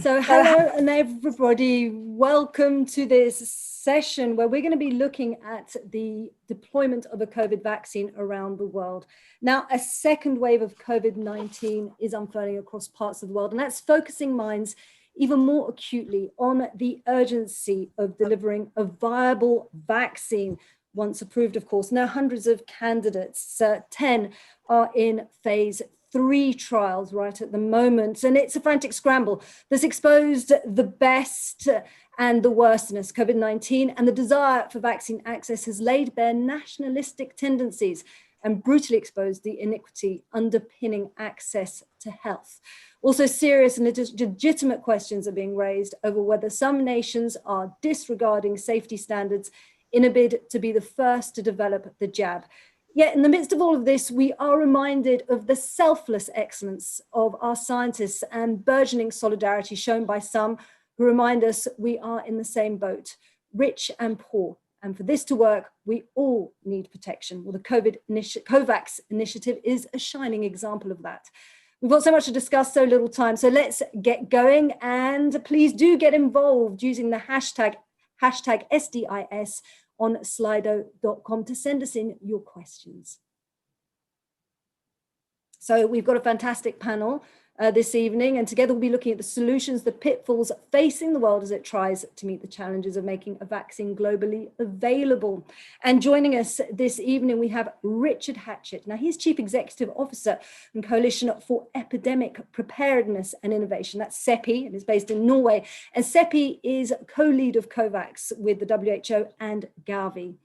So hello and everybody, welcome to this session where we're going to be looking at the deployment of a COVID vaccine around the world. Now, a second wave of COVID-19 is unfurling across parts of the world, and that's focusing minds even more acutely on the urgency of delivering a viable vaccine, once approved, of course. Now, hundreds of candidates, 10 are in phase 3 trials right at the moment, and it's a frantic scramble that's exposed the best and the worst in us, COVID-19, and the desire for vaccine access has laid bare nationalistic tendencies and brutally exposed the iniquity underpinning access to health. Also, serious and legitimate questions are being raised over whether some nations are disregarding safety standards in a bid to be the first to develop the jab. Yet in the midst of all of this, we are reminded of the selfless excellence of our scientists and burgeoning solidarity shown by some who remind us we are in the same boat, rich and poor. And for this to work, we all need protection. Well, the COVAX initiative is a shining example of that. We've got so much to discuss, so little time. So let's get going, and please do get involved using the hashtag SDIS on slido.com to send us in your questions. So we've got a fantastic panel this evening, and together we'll be looking at the solutions, the pitfalls facing the world as it tries to meet the challenges of making a vaccine globally available. And joining us this evening, we have Richard Hatchett. Now, he's Chief Executive Officer and Coalition for Epidemic Preparedness and Innovation. That's CEPI, and is based in Norway. And CEPI is co-lead of COVAX with the WHO and Gavi.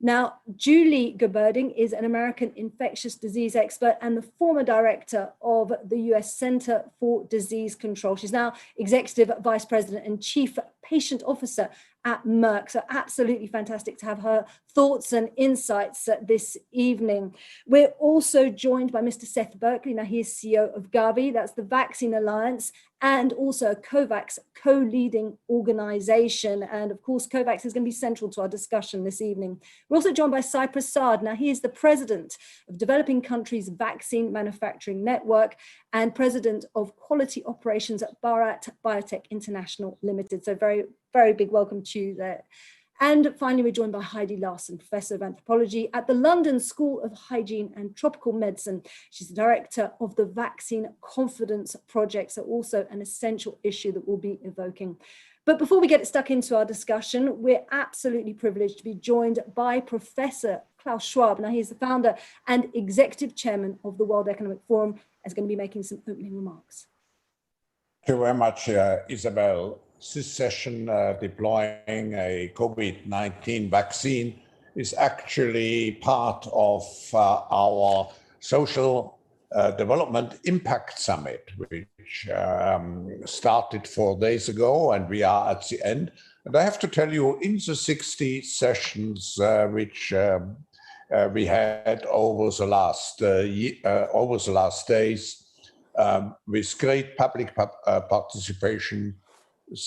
Now, Julie Gerberding is an American infectious disease expert and the former director of the US Center for Disease Control. She's now Executive Vice President and Chief Patient Officer at Merck. So absolutely fantastic to have her thoughts and insights this evening. We're also joined by Mr. Seth Berkley. Now, he is CEO of Gavi, that's the Vaccine Alliance, and also a COVAX co-leading organization. And of course, COVAX is going to be central to our discussion this evening. We're also joined by Sai Prasad. Now, he is the president of Developing Countries Vaccine Manufacturing Network and president of Quality Operations at Bharat Biotech International Limited. So very big welcome to you there. And finally, we're joined by Heidi Larson, Professor of Anthropology at the London School of Hygiene and Tropical Medicine. She's the director of the Vaccine Confidence Project, so also an essential issue that we'll be evoking. But before we get stuck into our discussion, we're absolutely privileged to be joined by Professor Klaus Schwab. Now, he's the founder and executive chairman of the World Economic Forum, and is going to be making some opening remarks. Thank you very much, Isabel. This session deploying a COVID-19 vaccine is actually part of our Social Development Impact Summit, which started 4 days ago, and we are at the end. And I have to tell you, in the 60 sessions which we had over the last days, with great public participation,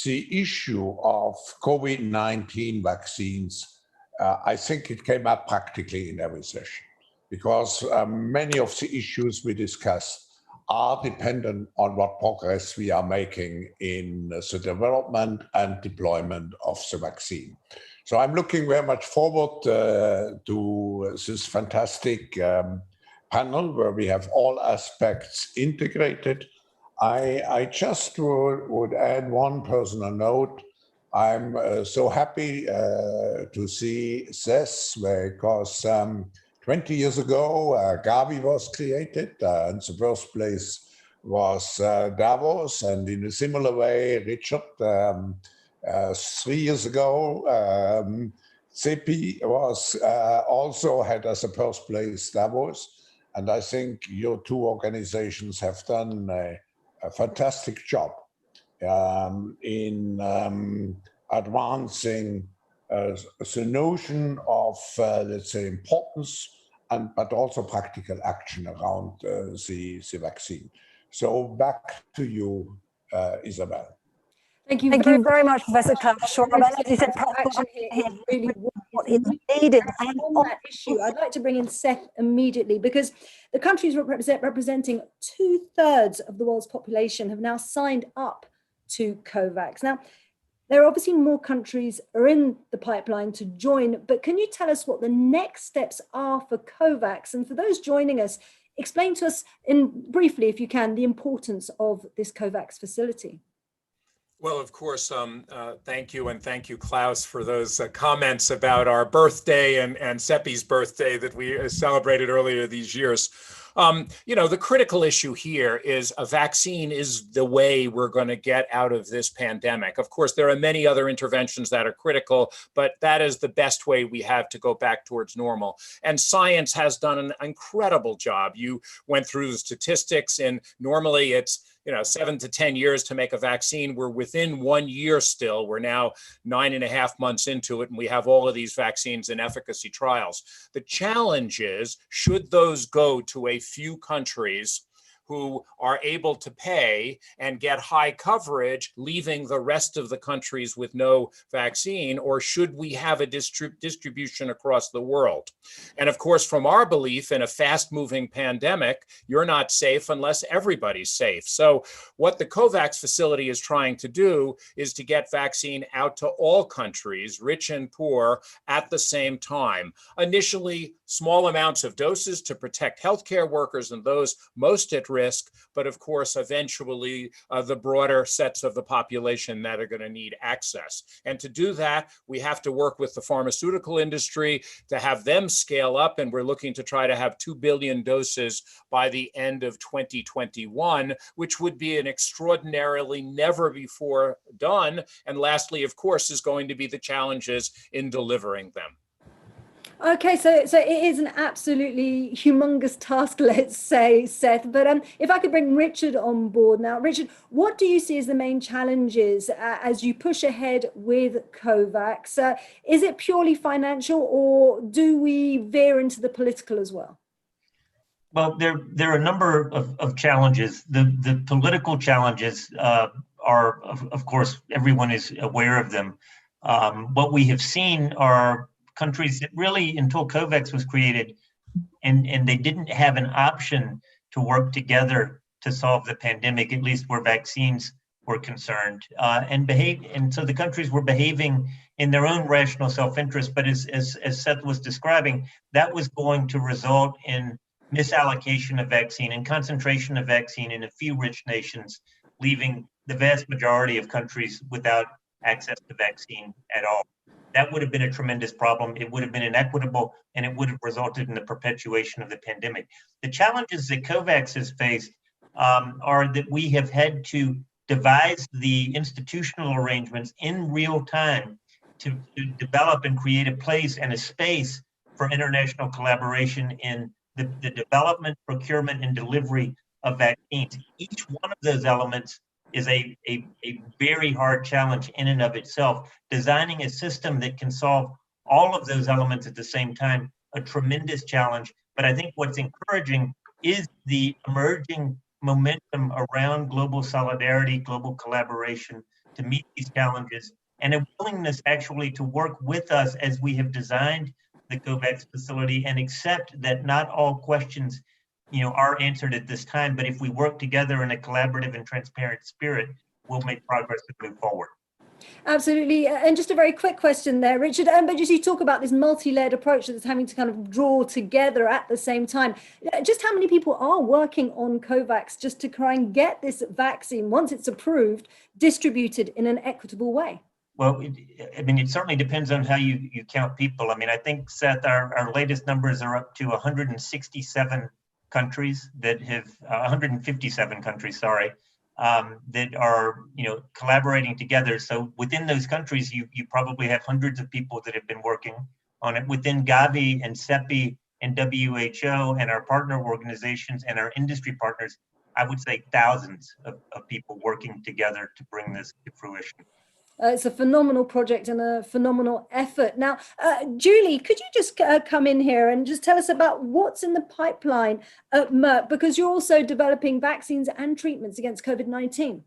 the issue of COVID-19 vaccines, I think it came up practically in every session, because many of the issues we discussed are dependent on what progress we are making in the development and deployment of the vaccine. So I'm looking very much forward to this fantastic panel where we have all aspects integrated. I just would add one personal note. I'm so happy to see this, because 20 years ago, Gavi was created, and the birthplace was Davos. And in a similar way, Richard, 3 years ago, CEPI was also had as a birthplace Davos. And I think your two organizations have done a fantastic job in advancing the notion of, let's say, importance, but also practical action around the vaccine. So back to you, Isabel. Thank you very much, Professor Klaus Schwab. And as you said, action here is really what is needed. And on that issue, I'd like to bring in Seth immediately, because the countries representing 2/3 of the world's population have now signed up to COVAX. Now, there are obviously more countries are in the pipeline to join, but can you tell us what the next steps are for COVAX? And for those joining us, explain to us briefly, if you can, the importance of this COVAX facility. Well, of course, thank you. And thank you, Klaus, for those comments about our birthday and Seppi's birthday that we celebrated earlier these years. The critical issue here is a vaccine is the way we're going to get out of this pandemic. Of course, there are many other interventions that are critical, but that is the best way we have to go back towards normal. And science has done an incredible job. You went through the statistics, and normally it's 7 to 10 years to make a vaccine. We're within 1 year still. We're now 9.5 months into it, and we have all of these vaccines in efficacy trials. The challenge is, should those go to a few countries who are able to pay and get high coverage, leaving the rest of the countries with no vaccine, or should we have a distribution across the world? And of course, from our belief in a fast-moving pandemic, you're not safe unless everybody's safe. So what the COVAX facility is trying to do is to get vaccine out to all countries, rich and poor, at the same time. Initially, small amounts of doses to protect healthcare workers and those most at risk, but of course, eventually the broader sets of the population that are going to need access. And to do that, we have to work with the pharmaceutical industry to have them scale up, and we're looking to try to have 2 billion doses by the end of 2021, which would be an extraordinarily never before done. And lastly, of course, is going to be the challenges in delivering them. Okay, so it is an absolutely humongous task, let's say, Seth. But if I could bring Richard on board now. Richard, what do you see as the main challenges as you push ahead with COVAX? Is it purely financial, or do we veer into the political as well? Well, there are a number of challenges. The political challenges are, of course, everyone is aware of them. What we have seen are countries that really, until COVAX was created, and they didn't have an option to work together to solve the pandemic, at least where vaccines were concerned, and so the countries were behaving in their own rational self-interest. But as Seth was describing, that was going to result in misallocation of vaccine and concentration of vaccine in a few rich nations, leaving the vast majority of countries without access to vaccine at all. That would have been a tremendous problem. It would have been inequitable, and it would have resulted in the perpetuation of the pandemic. The challenges that COVAX has faced are that we have had to devise the institutional arrangements in real time to develop and create a place and a space for international collaboration in the development, procurement, and delivery of vaccines. Each one of those elements is a very hard challenge in and of itself. Designing a system that can solve all of those elements at the same time, a tremendous challenge. But I think what's encouraging is the emerging momentum around global solidarity, global collaboration to meet these challenges, and a willingness actually to work with us as we have designed the COVAX facility, and accept that not all questions are answered at this time, but if we work together in a collaborative and transparent spirit, we'll make progress and move forward. Absolutely. And just a very quick question there, Richard. But as you talk about this multi-layered approach that's having to kind of draw together at the same time, just how many people are working on COVAX just to try and get this vaccine, once it's approved, distributed in an equitable way? Well, it certainly depends on how you count people. I think, Seth, our latest numbers are up to 167 countries that have 157 countries, that are collaborating together. So within those countries, you probably have hundreds of people that have been working on it. Within Gavi and CEPI and WHO and our partner organizations and our industry partners, I would say thousands of people working together to bring this to fruition. It's a phenomenal project and a phenomenal effort. Now, Julie, could you just come in here and just tell us about what's in the pipeline at Merck, because you're also developing vaccines and treatments against COVID-19.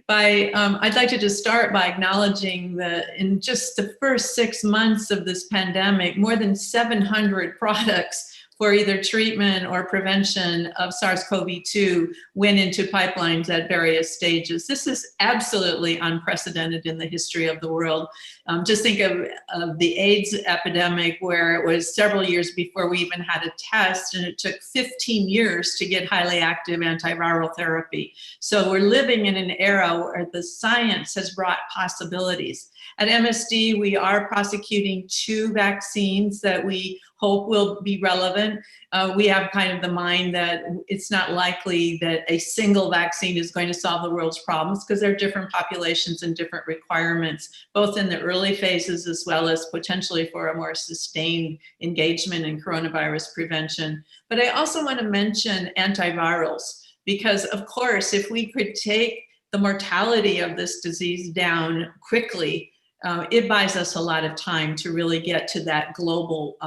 I'd like to just start by acknowledging that in just the first 6 months of this pandemic, more than 700 products for either treatment or prevention of SARS-CoV-2 went into pipelines at various stages. This is absolutely unprecedented in the history of the world. Just think of the AIDS epidemic, where it was several years before we even had a test, and it took 15 years to get highly active antiviral therapy. So we're living in an era where the science has brought possibilities. At MSD, we are prosecuting 2 vaccines that we hope will be relevant. We have kind of the mind that it's not likely that a single vaccine is going to solve the world's problems, because there are different populations and different requirements, both in the early phases as well as potentially for a more sustained engagement in coronavirus prevention. But I also want to mention antivirals, because of course, if we could take the mortality of this disease down quickly, it buys us a lot of time to really get to that global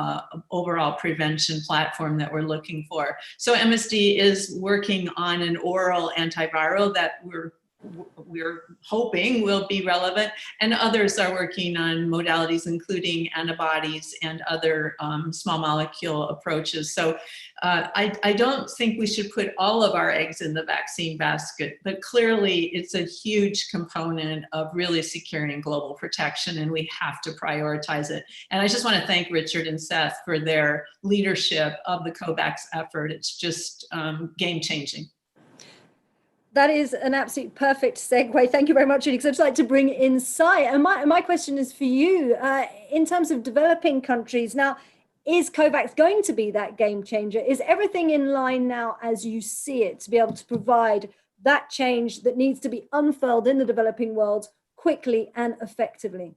overall prevention platform that we're looking for. So MSD is working on an oral antiviral that we're hoping will be relevant, and others are working on modalities including antibodies and other small molecule approaches. So I don't think we should put all of our eggs in the vaccine basket, but clearly it's a huge component of really securing global protection, and we have to prioritize it. And I just want to thank Richard and Seth for their leadership of the COVAX effort. It's just game-changing. That is an absolute perfect segue. Thank you very much, Judy, because I'd just like to bring in Sai. And my question is for you. In terms of developing countries, now, is COVAX going to be that game changer? Is everything in line now as you see it to be able to provide that change that needs to be unfurled in the developing world quickly and effectively?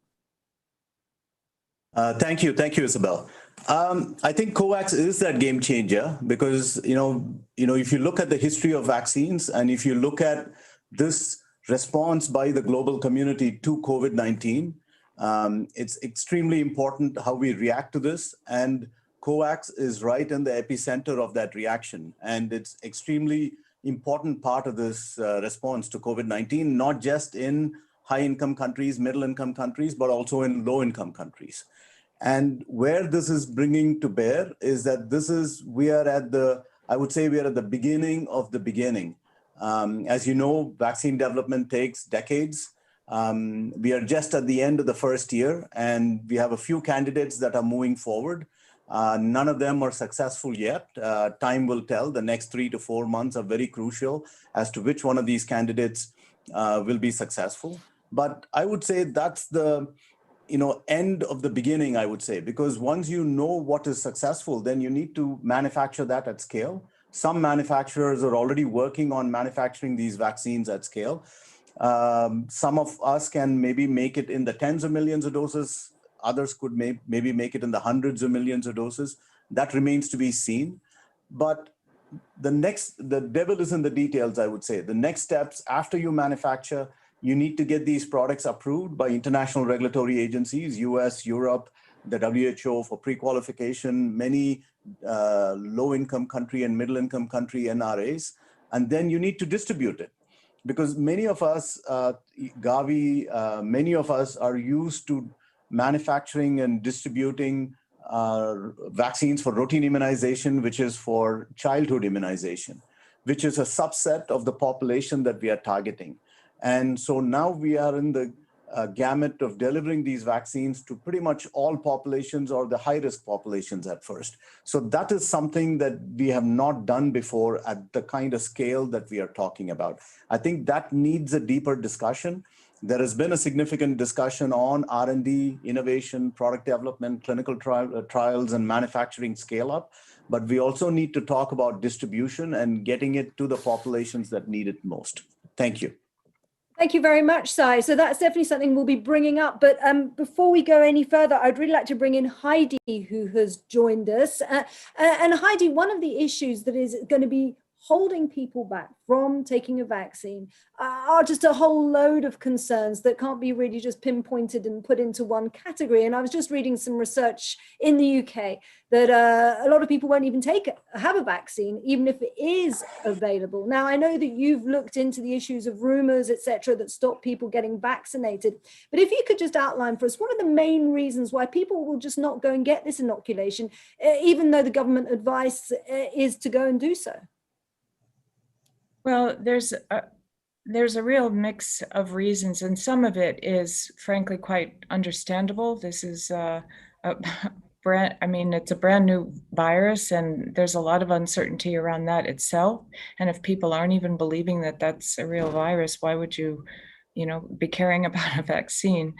Thank you, Isabel. I think COVAX is that game changer because if you look at the history of vaccines and if you look at this response by the global community to COVID-19, it's extremely important how we react to this, and COVAX is right in the epicenter of that reaction, and it's extremely important part of this response to COVID-19, not just in high-income countries, middle-income countries, but also in low-income countries. And where this is bringing to bear is that we are at the beginning of the beginning. As you know, vaccine development takes decades. We are just at the end of the first year, and we have a few candidates that are moving forward. None of them are successful yet. Time will tell. The next 3 to 4 months are very crucial as to which one of these candidates will be successful. But I would say that's the end of the beginning, I would say, because once you know what is successful, then you need to manufacture that at scale. Some manufacturers are already working on manufacturing these vaccines at scale. Some of us can maybe make it in the tens of millions of doses. Others could maybe make it in the hundreds of millions of doses. That remains to be seen. But the devil is in the details, I would say. The next steps after you manufacture, you need to get these products approved by international regulatory agencies, US, Europe, the WHO for pre-qualification, many low-income country and middle-income country NRAs, and then you need to distribute it. Because many of us, Gavi, many of us are used to manufacturing and distributing vaccines for routine immunization, which is for childhood immunization, which is a subset of the population that we are targeting. And so now we are in the gamut of delivering these vaccines to pretty much all populations or the high-risk populations at first. So that is something that we have not done before at the kind of scale that we are talking about. I think that needs a deeper discussion. There has been a significant discussion on R&D, innovation, product development, clinical trials, and manufacturing scale-up. But we also need to talk about distribution and getting it to the populations that need it most. Thank you. Thank you very much, Sai. So that's definitely something we'll be bringing up. But before we go any further, I'd really like to bring in Heidi, who has joined us. And Heidi, one of the issues that is going to be holding people back from taking a vaccine are just a whole load of concerns that can't be really just pinpointed and put into one category. And I was just reading some research in the UK that a lot of people won't even have a vaccine, even if it is available. Now, I know that you've looked into the issues of rumors, etc., that stop people getting vaccinated. But if you could just outline for us, what are the main reasons why people will just not go and get this inoculation, even though the government advice is to go and do so? Well, there's a real mix of reasons, and some of it is frankly quite understandable. This is it's a brand new virus, and there's a lot of uncertainty around that itself. And if people aren't even believing that that's a real virus, why would you be caring about a vaccine?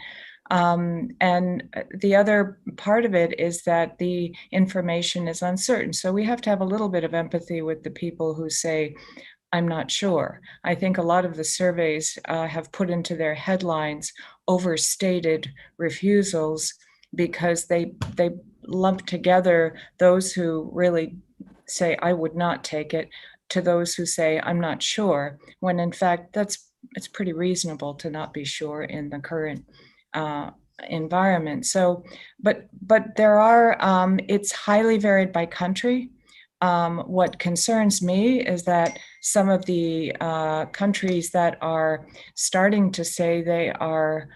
And the other part of it is that the information is uncertain. So we have to have a little bit of empathy with the people who say, I'm not sure. I think a lot of the surveys have put into their headlines overstated refusals because they lump together those who really say, I would not take it, to those who say, I'm not sure, when in fact, it's pretty reasonable to not be sure in the current environment. So, but there are, it's highly varied by country. What concerns me is that some of the countries that are starting to say they are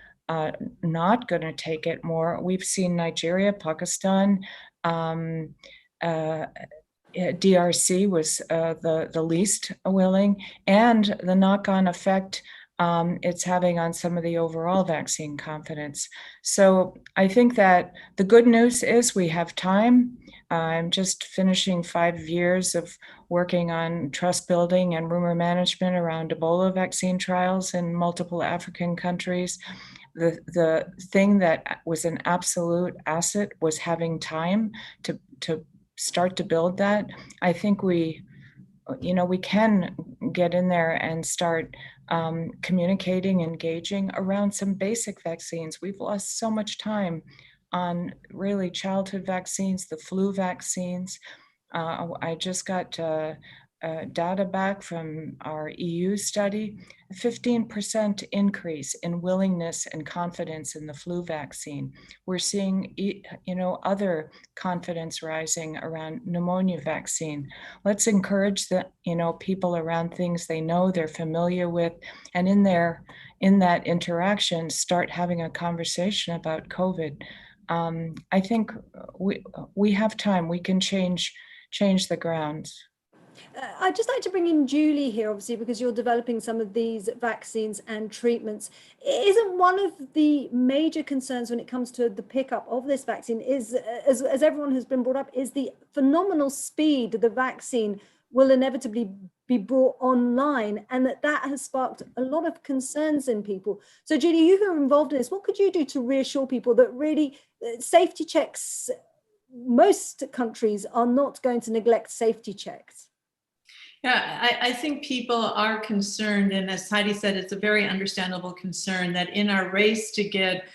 not going to take it more, we've seen Nigeria, Pakistan, DRC was the least willing, and the knock-on effect it's having on some of the overall vaccine confidence. So I think that the good news is we have time. I'm just finishing 5 years of working on trust building and rumor management around Ebola vaccine trials in multiple African countries. The thing that was an absolute asset was having time to start to build that. I think we can get in there and start communicating, engaging around some basic vaccines. We've lost so much time on really childhood vaccines, the flu vaccines. I just got data back from our EU study, a 15% increase in willingness and confidence in the flu vaccine. We're seeing, other confidence rising around pneumonia vaccine. Let's encourage the, people around things they know, they're familiar with, and in that interaction, start having a conversation about COVID. I think we have time. We can change the grounds. I'd just like to bring in Julie here, obviously, because you're developing some of these vaccines and treatments. Isn't one of the major concerns when it comes to the pickup of this vaccine is, as everyone has been brought up, is the phenomenal speed the vaccine will inevitably be brought online, and that has sparked a lot of concerns in people. So Julie, you who are involved in this, what could you do to reassure people that really safety checks, most countries are not going to neglect safety checks? Yeah, I think people are concerned, and as Heidi said, it's a very understandable concern that in our race to get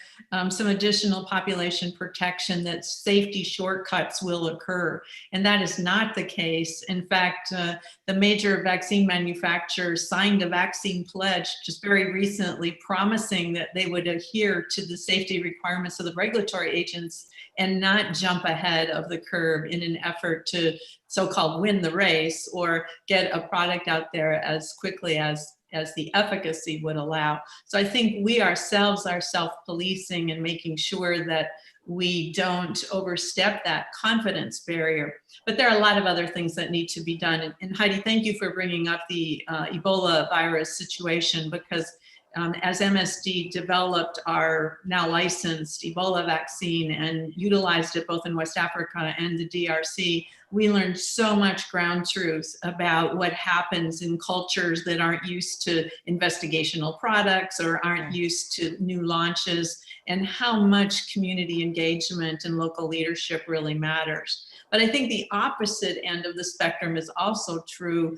some additional population protection, that safety shortcuts will occur. And that is not the case. In fact, the major vaccine manufacturers signed a vaccine pledge just very recently promising that they would adhere to the safety requirements of the regulatory agents and not jump ahead of the curve in an effort to so-called win the race or get a product out there as quickly as the efficacy would allow. So I think we ourselves are self-policing and making sure that we don't overstep that confidence barrier. But there are a lot of other things that need to be done. And Heidi, thank you for bringing up the Ebola virus situation, because as MSD developed our now licensed Ebola vaccine and utilized it both in West Africa and the DRC, we learned so much ground truth about what happens in cultures that aren't used to investigational products or aren't used to new launches, and how much community engagement and local leadership really matters. But I think the opposite end of the spectrum is also true.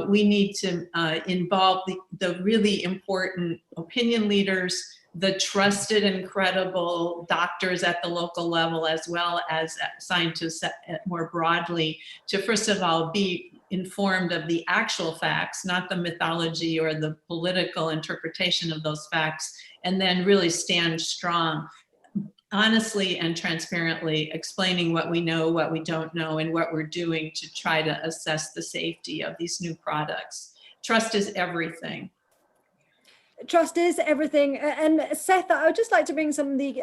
We need to involve the really important opinion leaders, the trusted and credible doctors at the local level, as well as scientists more broadly, to first of all be informed of the actual facts, not the mythology or the political interpretation of those facts, and then really stand strong, honestly and transparently explaining what we know, what we don't know, and what we're doing to try to assess the safety of these new products. Trust is everything. Trust is everything. And Seth, I would just like to bring some of the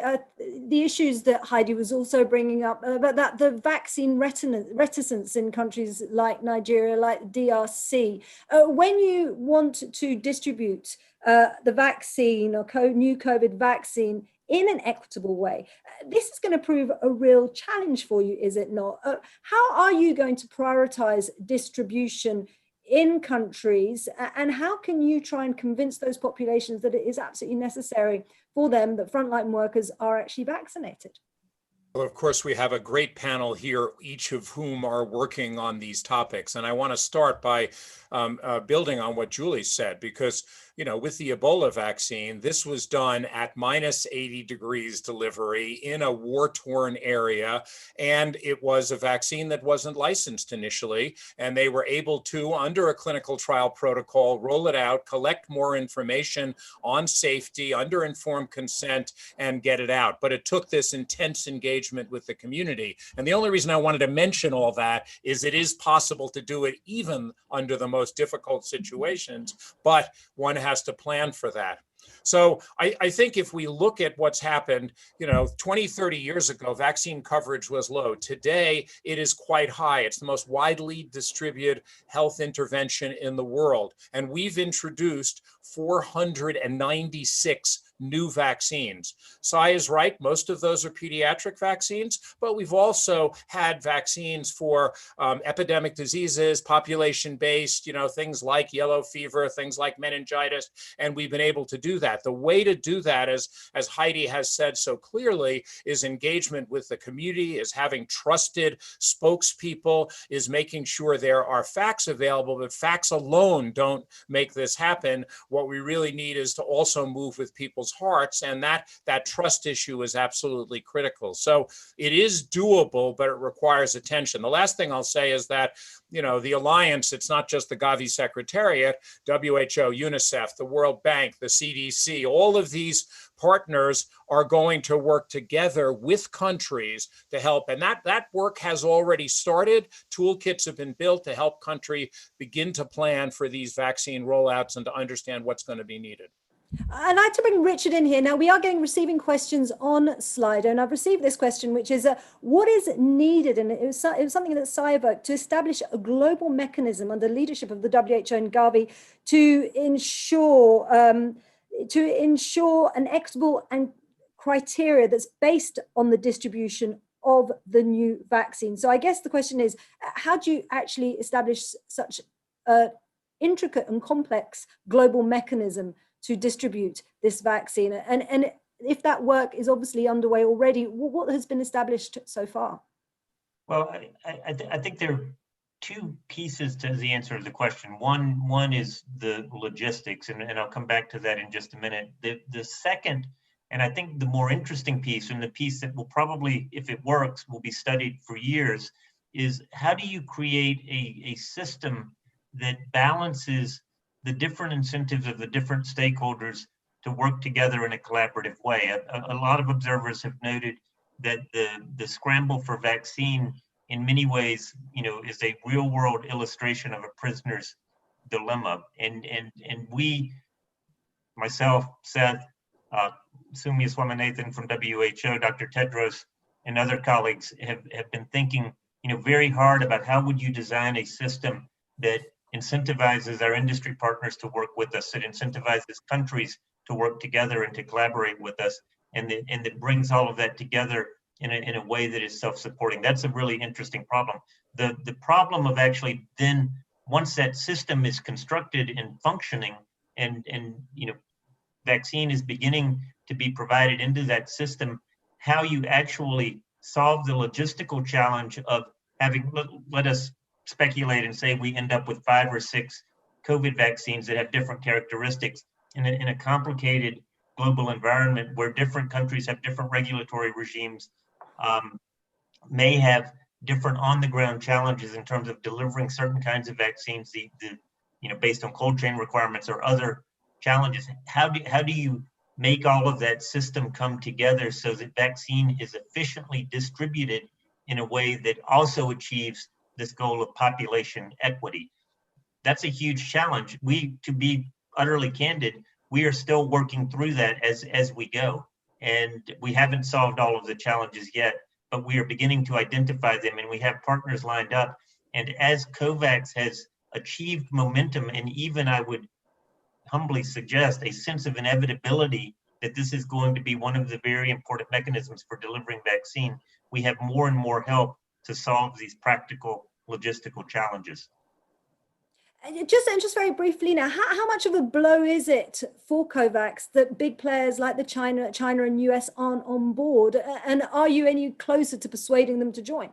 issues that Heidi was also bringing up about that the vaccine reticence in countries like Nigeria, like DRC. When you want to distribute the vaccine or new COVID vaccine in an equitable way, this is going to prove a real challenge for you, is it not? How are you going to prioritize distribution in countries, and how can you try and convince those populations that it is absolutely necessary for them that frontline workers are actually vaccinated? Well, of course, we have a great panel here, each of whom are working on these topics. And I want to start by building on what Julie said, because, you know, with the Ebola vaccine, this was done at -80 delivery in a war-torn area. And it was a vaccine that wasn't licensed initially. And they were able to, under a clinical trial protocol, roll it out, collect more information on safety, under informed consent, and get it out. But it took this intense engagement with the community. And the only reason I wanted to mention all that is it is possible to do it even under the most difficult situations, but one has to plan for that. So I think if we look at what's happened, you know, 20, 30 years ago, vaccine coverage was low. Today, it is quite high. It's the most widely distributed health intervention in the world. And we've introduced 496 new vaccines. Sai is right, most of those are pediatric vaccines, but we've also had vaccines for epidemic diseases, population-based, you know, things like yellow fever, things like meningitis, and we've been able to do that. The way to do that, as Heidi has said so clearly, is engagement with the community, is having trusted spokespeople, is making sure there are facts available, but facts alone don't make this happen. What we really need is to also move with people's hearts, and that trust issue is absolutely critical. So it is doable, but it requires attention. The last thing I'll say is that, you know, the alliance, it's not just the Gavi Secretariat, WHO, UNICEF, the World Bank, the CDC, all of these partners are going to work together with countries to help. And that work has already started. Toolkits have been built to help countries begin to plan for these vaccine rollouts and to understand what's going to be needed. I'd like to bring Richard in here. Now, we are receiving questions on Slido, and I've received this question, which is, what is needed, and it was something that Sai evoked, to establish a global mechanism under leadership of the WHO and Gavi to ensure an equitable and criteria that's based on the distribution of the new vaccine. So I guess the question is, how do you actually establish such an intricate and complex global mechanism to distribute this vaccine? And if that work is obviously underway already, what has been established so far? Well, I think there are two pieces to the answer to the question. One is the logistics, and I'll come back to that in just a minute. The second, and I think the more interesting piece, and the piece that will probably, if it works, will be studied for years, is how do you create a system that balances the different incentives of the different stakeholders to work together in a collaborative way. A lot of observers have noted that the scramble for vaccine in many ways, you know, is a real world illustration of a prisoner's dilemma. And we, myself, Seth, Sumi Swaminathan from WHO, Dr. Tedros, and other colleagues have been thinking, you know, very hard about how would you design a system that incentivizes our industry partners to work with us, that incentivizes countries to work together and to collaborate with us, and that brings all of that together in a way that is self-supporting. That's a really interesting problem. The problem of actually then, once that system is constructed and functioning, and you know, vaccine is beginning to be provided into that system, how you actually solve the logistical challenge of having, let us speculate and say we end up with 5 or 6 COVID vaccines that have different characteristics in a complicated global environment where different countries have different regulatory regimes, may have different on-the-ground challenges in terms of delivering certain kinds of vaccines, based on cold chain requirements or other challenges. How do you make all of that system come together so that vaccine is efficiently distributed in a way that also achieves this goal of population equity? That's a huge challenge. To be utterly candid, we are still working through that as we go. And we haven't solved all of the challenges yet, but we are beginning to identify them, and we have partners lined up. And as COVAX has achieved momentum, and even I would humbly suggest a sense of inevitability that this is going to be one of the very important mechanisms for delivering vaccine, we have more and more help to solve these practical logistical challenges. And just very briefly now, how much of a blow is it for COVAX that big players like the China and US aren't on board? And are you any closer to persuading them to join?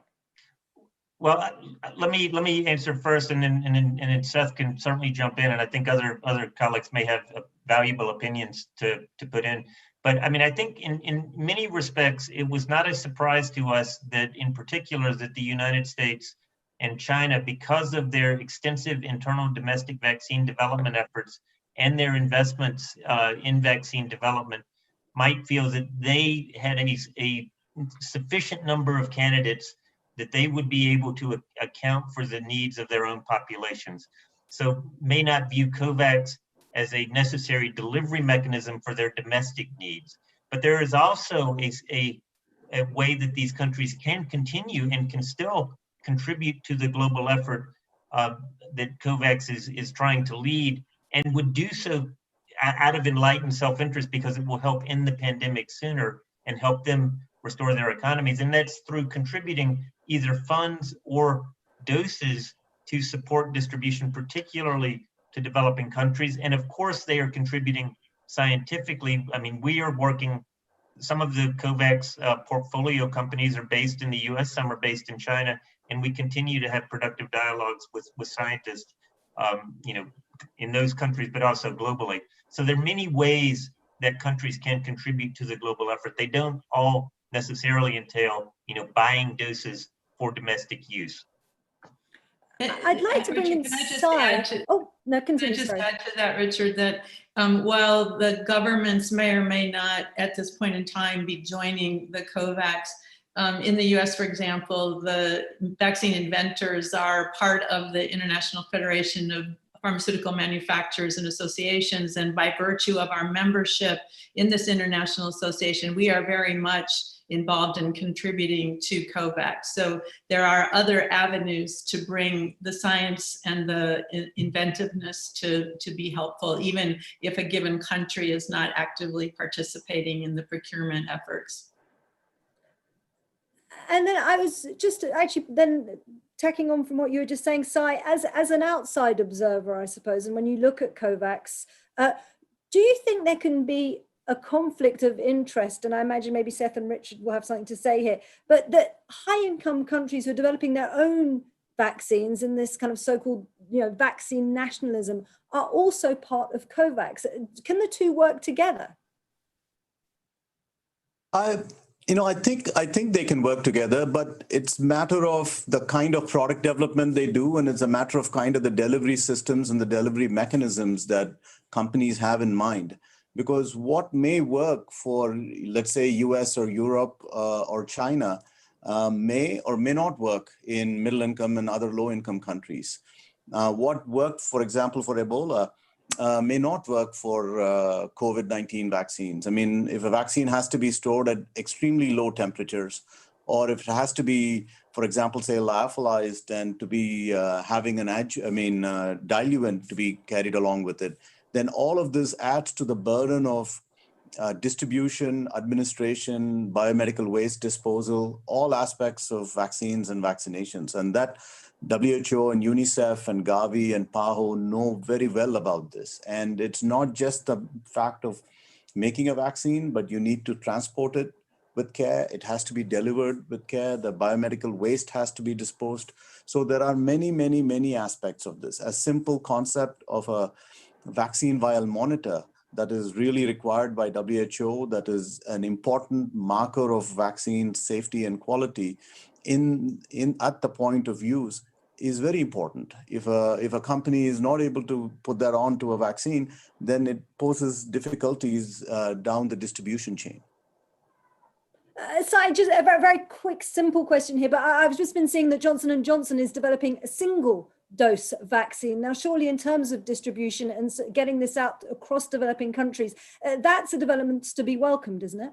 Well, let me answer first, and then Seth can certainly jump in, and I think other colleagues may have valuable opinions to put in. But I mean, I think in many respects, it was not a surprise to us that, in particular, that the United States and China, because of their extensive internal domestic vaccine development efforts and their investments in vaccine development, might feel that they had a sufficient number of candidates that they would be able to account for the needs of their own populations. So may not view COVAX as a necessary delivery mechanism for their domestic needs. But there is also a way that these countries can continue and can still contribute to the global effort that COVAX is trying to lead, and would do so out of enlightened self-interest, because it will help end the pandemic sooner and help them restore their economies. And that's through contributing either funds or doses to support distribution, particularly to developing countries. And of course, they are contributing scientifically. I mean, we are working, some of the COVAX portfolio companies are based in the US, some are based in China, and we continue to have productive dialogues with scientists, in those countries, but also globally. So there are many ways that countries can contribute to the global effort. They don't all necessarily entail, buying doses for domestic use. I'd like to bring in Sai. Oh, no, continue. Can I just add to that, Richard, that while the governments may or may not at this point in time be joining the COVAX, in the US, for example, the vaccine inventors are part of the International Federation of Pharmaceutical Manufacturers and Associations. And by virtue of our membership in this international association, we are very much involved in contributing to COVAX. So there are other avenues to bring the science and the inventiveness to be helpful, even if a given country is not actively participating in the procurement efforts. And then I was just actually then tacking on from what you were just saying, Sai, as an outside observer, I suppose, and when you look at COVAX, do you think there can be a conflict of interest? And I imagine maybe Seth and Richard will have something to say here, but that high-income countries who are developing their own vaccines in this kind of so-called, vaccine nationalism are also part of COVAX. Can the two work together? I think they can work together, but it's a matter of the kind of product development they do, and it's a matter of kind of the delivery systems and the delivery mechanisms that companies have in mind. Because what may work for, let's say, US or Europe or China may or may not work in middle income and other low income countries. What worked, for example, for Ebola may not work for COVID-19 vaccines. I mean, if a vaccine has to be stored at extremely low temperatures, or if it has to be, for example, say lyophilized and to be having an diluent to be carried along with it, then all of this adds to the burden of distribution, administration, biomedical waste disposal, all aspects of vaccines and vaccinations. And that WHO and UNICEF and Gavi and PAHO know very well about this. And it's not just the fact of making a vaccine, but you need to transport it with care. It has to be delivered with care. The biomedical waste has to be disposed. So there are many, many, many aspects of this. A simple concept of a vaccine vial monitor that is really required by WHO, that is an important marker of vaccine safety and quality, at the point of use is very important. If a company is not able to put that onto a vaccine, then it poses difficulties down the distribution chain. So just a very, very quick, simple question here, but I've just been seeing that Johnson & Johnson is developing a single dose vaccine. Now, surely in terms of distribution and getting this out across developing countries, that's a development to be welcomed, isn't it?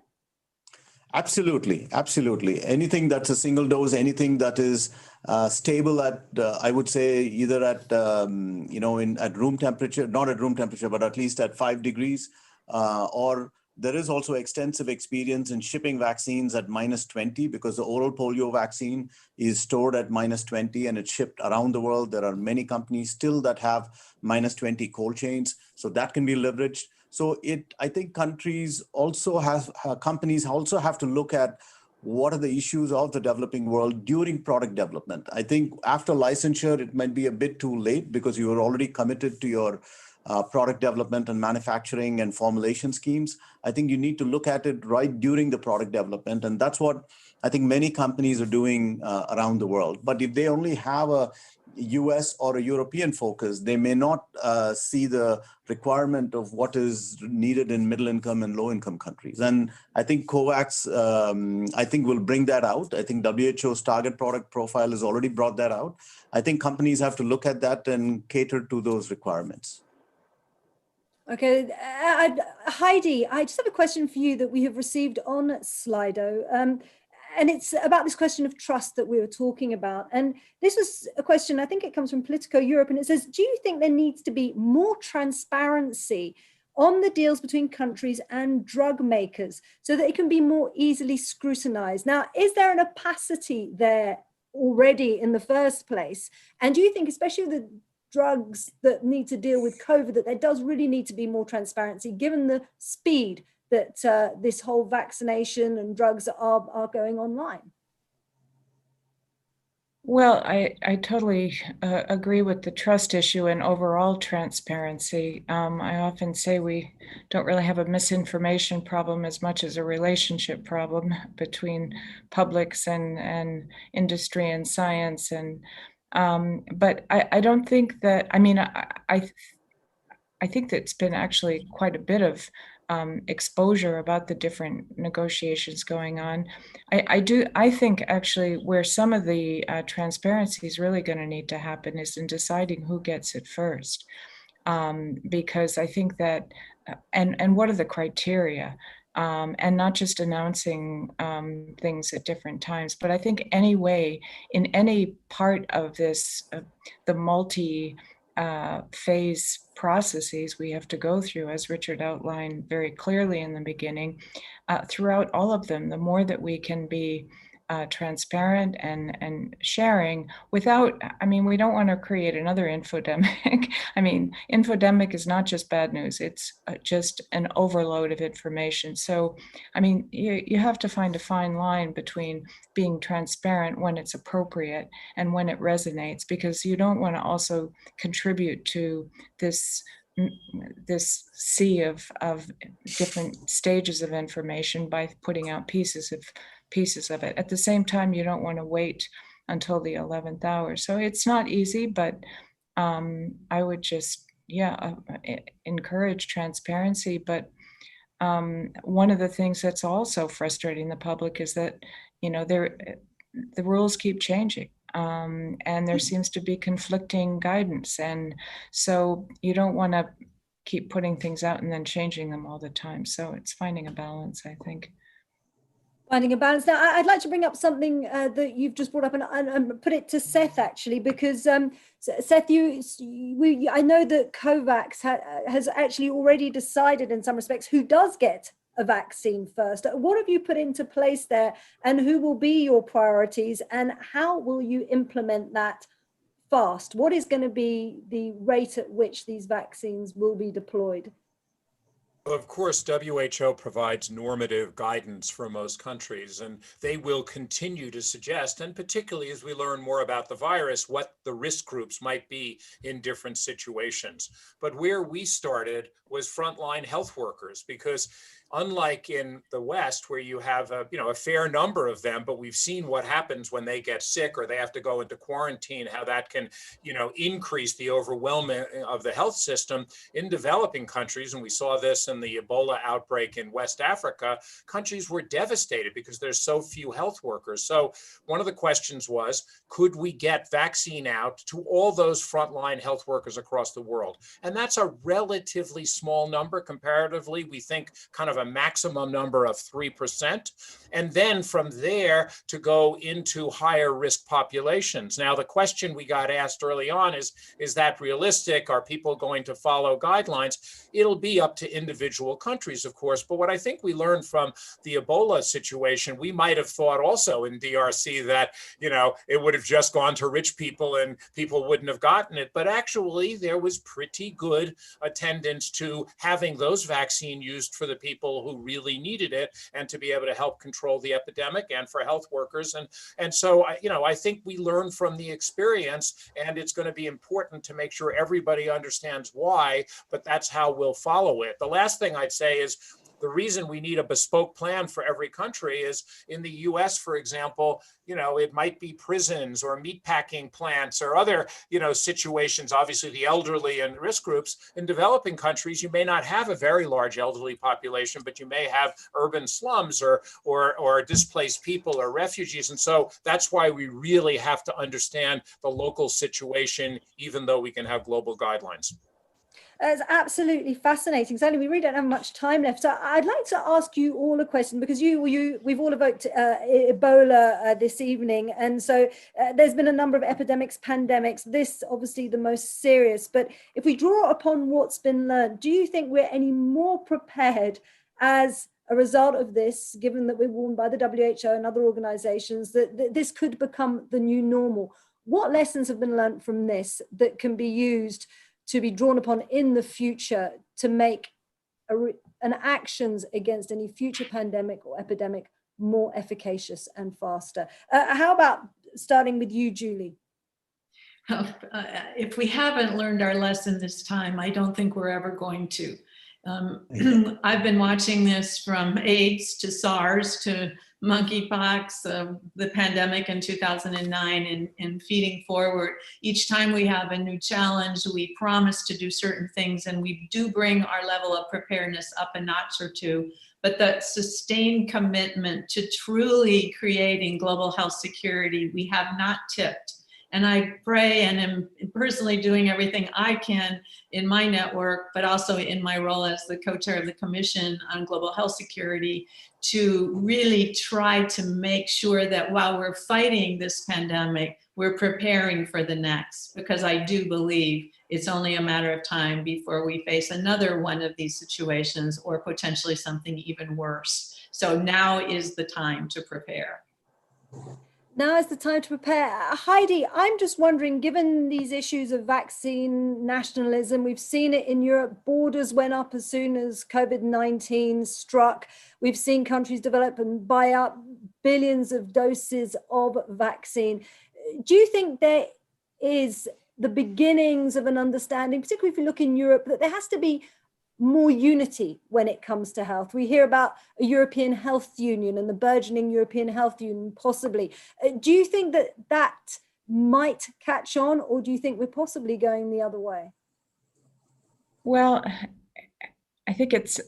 Absolutely, absolutely. Anything that's a single dose, anything that is stable at, I would say, either at at room temperature, not at room temperature, but at least at 5 degrees, or there is also extensive experience in shipping vaccines at -20, because the oral polio vaccine is stored at -20 and it's shipped around the world. There are many companies still that have -20 cold chains, so that can be leveraged. So I think companies also have to look at what are the issues of the developing world during product development. I think after licensure, it might be a bit too late because you are already committed to your product development and manufacturing and formulation schemes. I think you need to look at it right during the product development. And that's what I think many companies are doing around the world. But if they only have a US or a European focus, they may not see the requirement of what is needed in middle income and low income countries. And I think COVAX, will bring that out. I think WHO's target product profile has already brought that out. I think companies have to look at that and cater to those requirements. Okay, Heidi, I just have a question for you that we have received on Slido. And it's about this question of trust that we were talking about. And this was a question, I think it comes from Politico Europe, and it says, do you think there needs to be more transparency on the deals between countries and drug makers so that it can be more easily scrutinized? Now, is there an opacity there already in the first place? And do you think, especially the drugs that need to deal with COVID, that there does really need to be more transparency given the speed that this whole vaccination and drugs are going online? Well, I totally agree with the trust issue and overall transparency. I often say we don't really have a misinformation problem as much as a relationship problem between publics and industry and science. And but I don't think that, I mean, I think that it's been actually quite a bit of exposure about the different negotiations going on. I think actually where some of the transparency is really going to need to happen is in deciding who gets it first. Because I think that, and what are the criteria? And not just announcing things at different times, but I think any way, in any part of this, the multi-phase processes we have to go through, as Richard outlined very clearly in the beginning, throughout all of them, the more that we can be transparent and sharing without, I mean, we don't want to create another infodemic. I mean, infodemic is not just bad news, it's just an overload of information. So, I mean, you have to find a fine line between being transparent when it's appropriate and when it resonates, because you don't want to also contribute to this sea of different stages of information by putting out pieces of it. At the same time, you don't want to wait until the 11th hour. So it's not easy, but I would just, encourage transparency. But one of the things that's also frustrating the public is that, the rules keep changing. And there seems to be conflicting guidance. And so you don't want to keep putting things out and then changing them all the time. So it's finding a balance, I think. Finding a balance. Now, I'd like to bring up something that you've just brought up and put it to Seth, actually, because Seth, I know that COVAX has actually already decided in some respects who does get a vaccine first. What have you put into place there, and who will be your priorities, and how will you implement that fast? What is going to be the rate at which these vaccines will be deployed? Of course, WHO provides normative guidance for most countries, and they will continue to suggest, and particularly as we learn more about the virus, what the risk groups might be in different situations. But where we started was frontline health workers, because unlike in the West, where you have a fair number of them, but we've seen what happens when they get sick or they have to go into quarantine, how that can, increase the overwhelming of the health system in developing countries. And we saw this in the Ebola outbreak in West Africa. Countries were devastated because there's so few health workers. So one of the questions was, could we get vaccine out to all those frontline health workers across the world? And that's a relatively small number comparatively. We think kind of a maximum number of 3%. And then from there to go into higher risk populations. Now, the question we got asked early on is that realistic? Are people going to follow guidelines? It'll be up to individual countries, of course. But what I think we learned from the Ebola situation, we might have thought also in DRC that, it would have just gone to rich people and people wouldn't have gotten it. But actually, there was pretty good attendance to having those vaccines used for the people who really needed it and to be able to help control the epidemic and for health workers. And so, I think we learn from the experience, and it's going to be important to make sure everybody understands why, but that's how we'll follow it. The last thing I'd say is, the reason we need a bespoke plan for every country is in the US, for example, it might be prisons or meatpacking plants or other, situations, obviously the elderly and risk groups. In developing countries, you may not have a very large elderly population, but you may have urban slums or displaced people or refugees. And so that's why we really have to understand the local situation, even though we can have global guidelines. It's absolutely fascinating. Sadly, we really don't have much time left. So I'd like to ask you all a question, because we've all evoked Ebola this evening. And so there's been a number of epidemics, pandemics, this obviously the most serious. But if we draw upon what's been learned, do you think we're any more prepared as a result of this, given that we're warned by the WHO and other organizations that this could become the new normal? What lessons have been learned from this that can be used to be drawn upon in the future to make an actions against any future pandemic or epidemic more efficacious and faster? How about starting with you, Julie? If we haven't learned our lesson this time, I don't think we're ever going to. I've been watching this from AIDS to SARS to monkeypox, the pandemic in 2009, and feeding forward. Each time we have a new challenge, we promise to do certain things, and we do bring our level of preparedness up a notch or two. But that sustained commitment to truly creating global health security, we have not tipped. And I pray and am personally doing everything I can in my network, but also in my role as the co-chair of the Commission on Global Health Security, to really try to make sure that while we're fighting this pandemic, we're preparing for the next, because I do believe it's only a matter of time before we face another one of these situations, or potentially something even worse. So now is the time to prepare. Now is the time to prepare. Heidi, I'm just wondering, given these issues of vaccine nationalism, we've seen it in Europe, borders went up as soon as COVID-19 struck. We've seen countries develop and buy up billions of doses of vaccine. Do you think there is the beginnings of an understanding, particularly if you look in Europe, that there has to be more unity when it comes to health? We hear about a European Health Union and the burgeoning European Health Union, possibly. Do you think that might catch on, or do you think we're possibly going the other way? Well, I think it's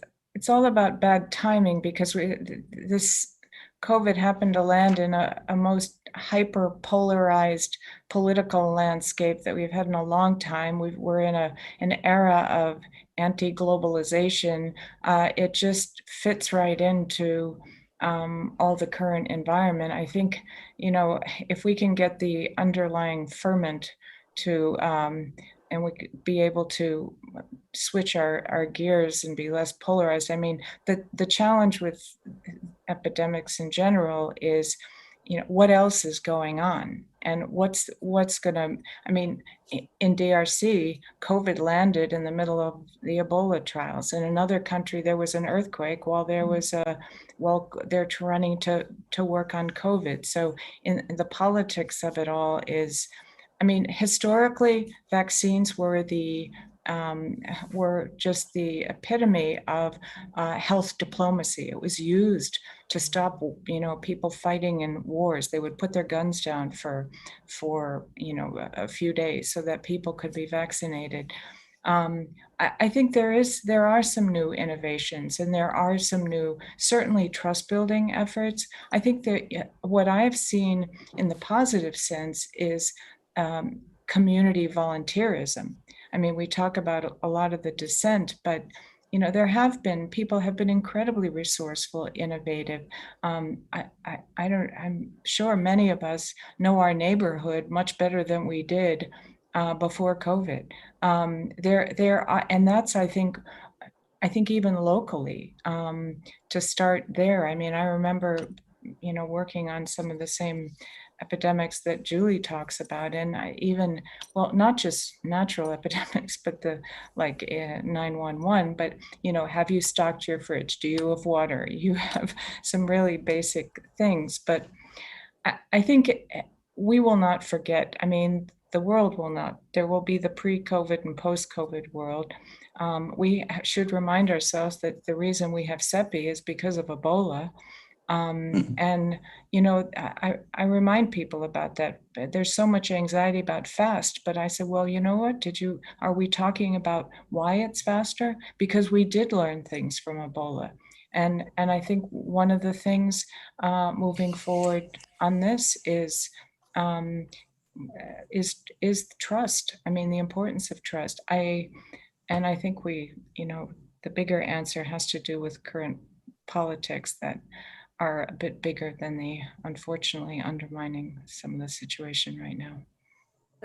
all about bad timing, because this COVID happened to land in a most hyper-polarized political landscape that we've had in a long time. We're in an era of anti-globalization. It just fits right into all the current environment. I think, if we can get the underlying ferment to, and we could be able to switch our gears and be less polarized. I mean, the challenge with epidemics in general is, what else is going on, and what's gonna, in DRC, COVID landed in the middle of the Ebola trials. In another country, there was an earthquake while there was they're running to work on COVID. So in the politics of it all is, historically, vaccines were the were just the epitome of health diplomacy. It was used to stop, people fighting in wars. They would put their guns down for a few days so that people could be vaccinated. I think there are some new innovations, and there are some new, certainly trust building efforts. I think that what I've seen in the positive sense is community volunteerism. I mean, we talk about a lot of the dissent, but people have been incredibly resourceful, innovative. I'm sure many of us know our neighborhood much better than we did before COVID. There are, and that's, I think even locally, to start there. I mean, I remember, working on some of the same epidemics that Julie talks about, and not just natural epidemics, but the 911, but have you stocked your fridge? Do you have water? You have some really basic things, but I think we will not forget. I mean, the world will not. There will be the pre-COVID and post-COVID world. We should remind ourselves that the reason we have CEPI is because of Ebola. And, I remind people about that. There's so much anxiety about fast, but I said, well, you know what? Are we talking about why it's faster? Because we did learn things from Ebola. And I think one of the things moving forward on this is trust. I mean, the importance of trust. I think the bigger answer has to do with current politics that are a bit bigger than the, unfortunately, undermining some of the situation right now.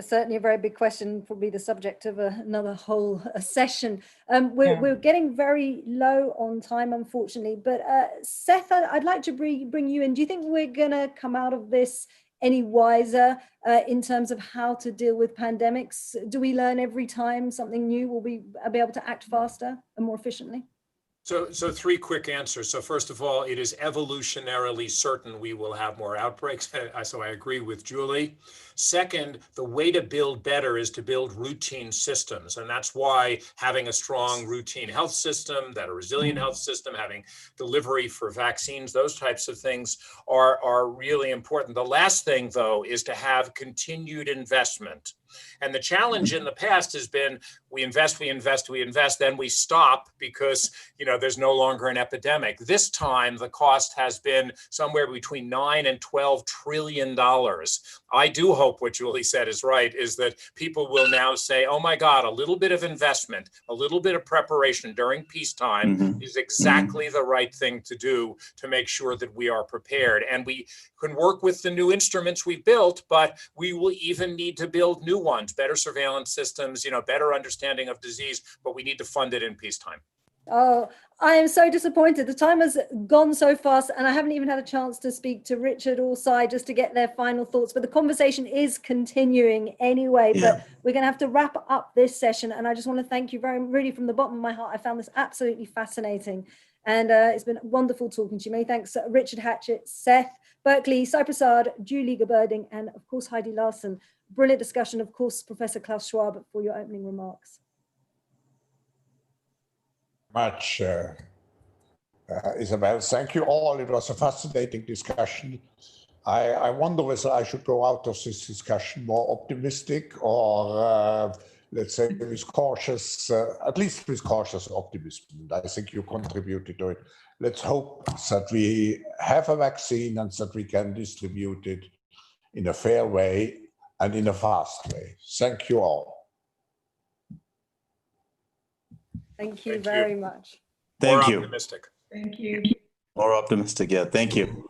Certainly a very big question, probably the subject of another whole session. We're getting very low on time, unfortunately, but Seth, I'd like to bring you in. Do you think we're gonna come out of this any wiser in terms of how to deal with pandemics? Do we learn every time something new? Will we be able to act faster and more efficiently? So three quick answers. So first of all, it is evolutionarily certain we will have more outbreaks. So I agree with Julie. Second, the way to build better is to build routine systems. And that's why having a strong routine health system, that a resilient health system, having delivery for vaccines, those types of things are really important. The last thing, though, is to have continued investment. And the challenge in the past has been we invest, then we stop because there's no longer an epidemic. This time, the cost has been somewhere between $9 and $12 trillion. I do hope what Julie said is right, is that people will now say, oh my God, a little bit of investment, a little bit of preparation during peacetime is exactly the right thing to do to make sure that we are prepared. And we can work with the new instruments we built, but we will even need to build new ones, better surveillance systems, better understanding of disease, but we need to fund it in peacetime. Oh, I am so disappointed. The time has gone so fast, and I haven't even had a chance to speak to Richard or Sai just to get their final thoughts. But the conversation is continuing anyway. Yeah. But we're going to have to wrap up this session. And I just want to thank you really from the bottom of my heart. I found this absolutely fascinating. And it's been wonderful talking to you. Many thanks, Richard Hatchett, Seth Berkley, Sai Prasad, Julie Geberding, and of course, Heidi Larson. Brilliant discussion. Of course, Professor Klaus Schwab, for your opening remarks. Much, Isabel. Thank you all. It was a fascinating discussion. I wonder whether I should go out of this discussion more optimistic or, let's say, with cautious, at least with cautious optimism. I think you contributed to it. Let's hope that we have a vaccine and that we can distribute it in a fair way and in a fast way. Thank you all. Thank you very much. Thank you. More optimistic. Thank you. More optimistic, yeah. Thank you.